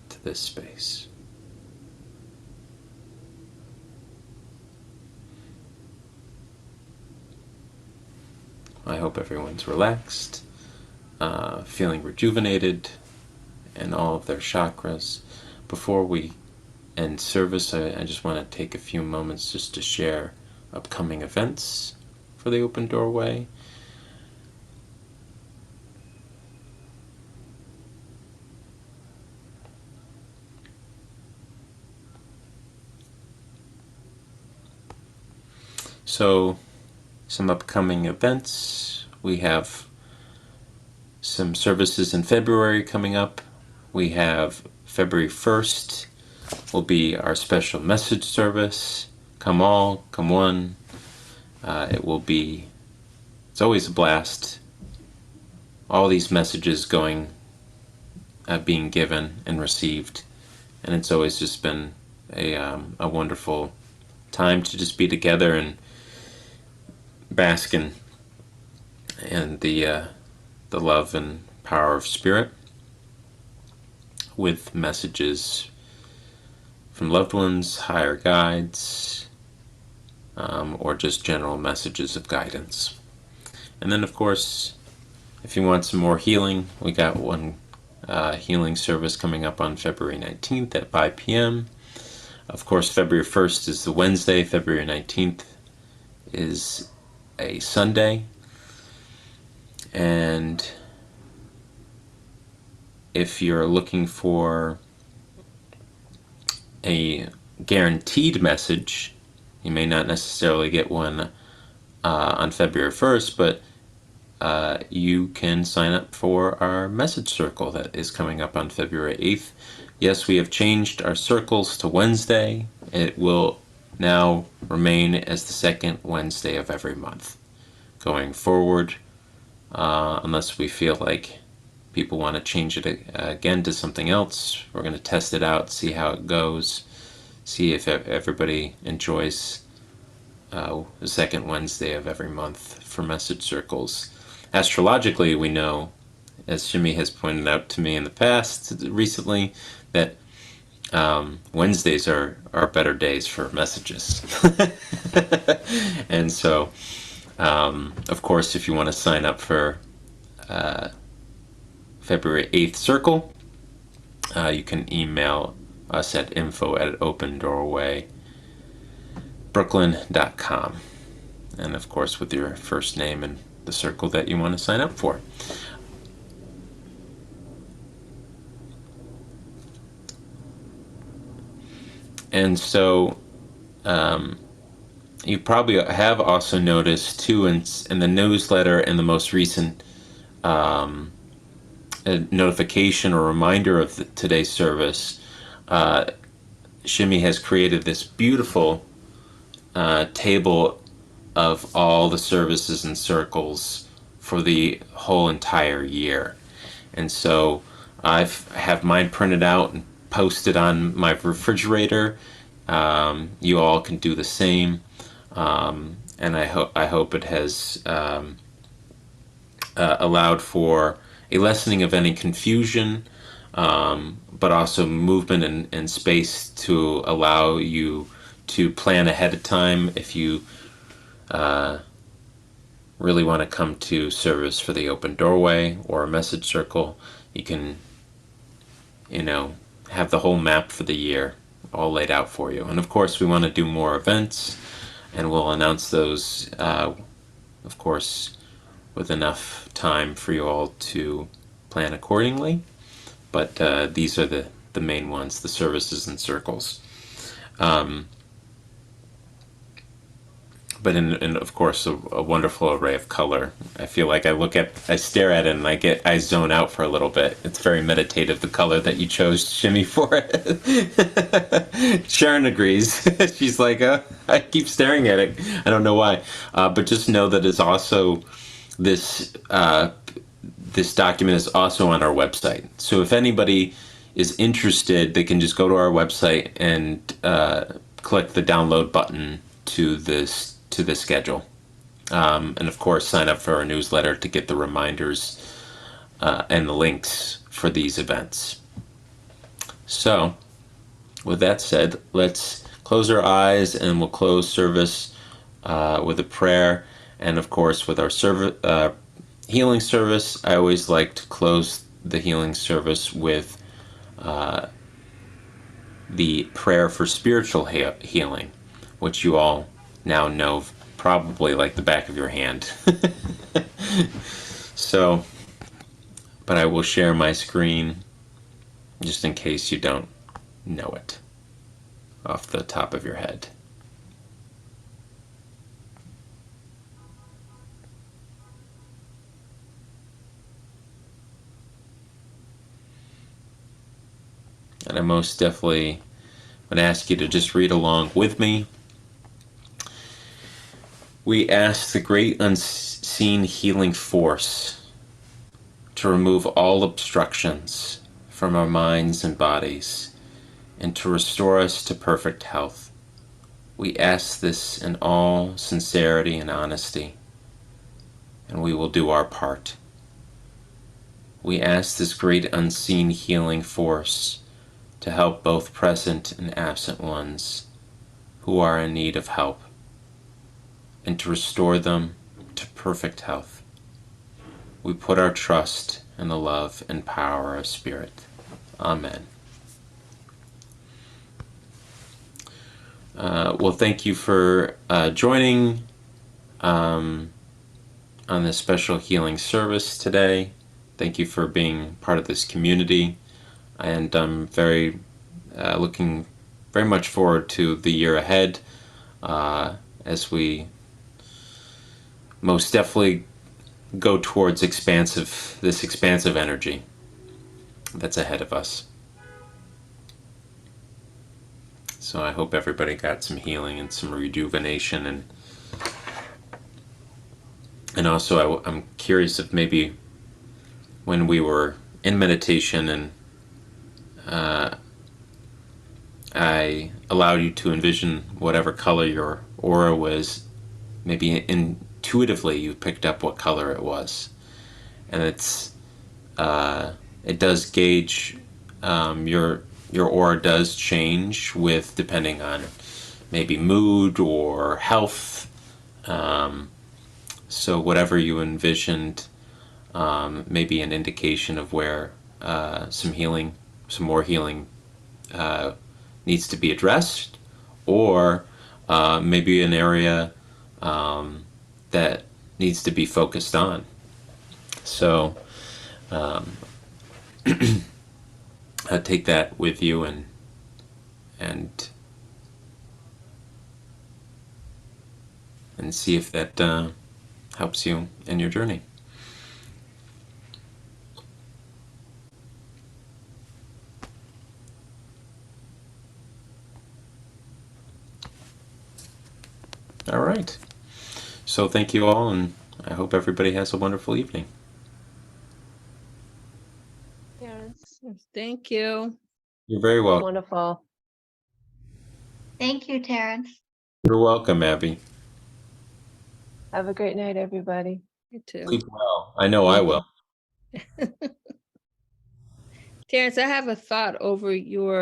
to this space. I hope everyone's relaxed, feeling rejuvenated in all of their chakras. Before we end service, I just want to take a few moments just to share upcoming events for the Open Doorway. So, some upcoming events. We have some services in February coming up. We have February 1st will be our special message service. Come all, come one. It's always a blast. All these messages being given and received. And it's always just been a wonderful time to just be together and bask in the love and power of Spirit, with messages from loved ones, higher guides, or just general messages of guidance. And then, of course, if you want some more healing, we got one healing service coming up on February 19th at 5 p.m. Of course, February 1st is the Wednesday. February 19th is a Sunday. And if you're looking for a guaranteed message, you may not necessarily get one on February 1st, but you can sign up for our message circle that is coming up on February 8th. Yes, we have changed our circles to Wednesday. It will now remain as the second Wednesday of every month going forward, unless we feel like people want to change it again to something else. We're going to test it out, see how it goes, see if everybody enjoys the second Wednesday of every month for message circles. Astrologically, we know, as Shimi has pointed out to me in the past recently, that Wednesdays are better days for messages. And so, of course, if you want to sign up for February 8th circle, you can email us at info@opendoorwaybrooklyn.com, and of course with your first name and the circle that you want to sign up for. And so you probably have also noticed too in the newsletter and the most recent notification or reminder of today's service, Shimi has created this beautiful table of all the services and circles for the whole entire year. And so I have mine printed out and posted on my refrigerator. You all can do the same. And I hope it has allowed for a lessening of any confusion, but also movement and space to allow you to plan ahead of time if you really want to come to service for the open doorway or a message circle. You can, have the whole map for the year all laid out for you. And of course, we want to do more events, and we'll announce those, of course, with enough time for you all to plan accordingly. But these are the main ones, the services and circles. But in of course, a wonderful array of color. I feel like I stare at it and I zone out for a little bit. It's very meditative, the color that you chose, Shimmy, for it. Sharon agrees. She's like, I keep staring at it. I don't know why. But just know that it's also, this document is also on our website. So if anybody is interested, they can just go to our website and click the download button to the schedule, and of course sign up for our newsletter to get the reminders and the links for these events. So with that said, let's close our eyes, and we'll close service with a prayer. And of course, with our healing service, I always like to close the healing service with the prayer for spiritual healing, which you all now know probably like the back of your hand. So, but I will share my screen just in case you don't know it off the top of your head. And I most definitely would ask you to just read along with me. We ask the great unseen healing force to remove all obstructions from our minds and bodies and to restore us to perfect health. We ask this in all sincerity and honesty, and we will do our part. We ask this great unseen healing force to help both present and absent ones who are in need of help. and to restore them to perfect health. We put our trust in the love and power of Spirit. Amen. Well, thank you for joining on this special healing service today. Thank you for being part of this community, and I'm very looking very much forward to the year ahead as we most definitely go towards this expansive energy that's ahead of us. So I hope everybody got some healing and some rejuvenation, and also I'm curious if maybe when we were in meditation and I allowed you to envision whatever color your aura was, maybe intuitively you picked up what color it was, and it does gauge your aura does change with depending on maybe mood or health. So whatever you envisioned, maybe an indication of where some more healing needs to be addressed, or maybe an area that needs to be focused on. So take that with you and see if that helps you in your journey. All right. So thank you all, and I hope everybody has a wonderful evening. Terence, thank you. You're very welcome. Wonderful. Thank you, Terence. You're welcome, Abby. Have a great night, everybody. You too. Sleep well. I know I will. Terence, I have a thought over your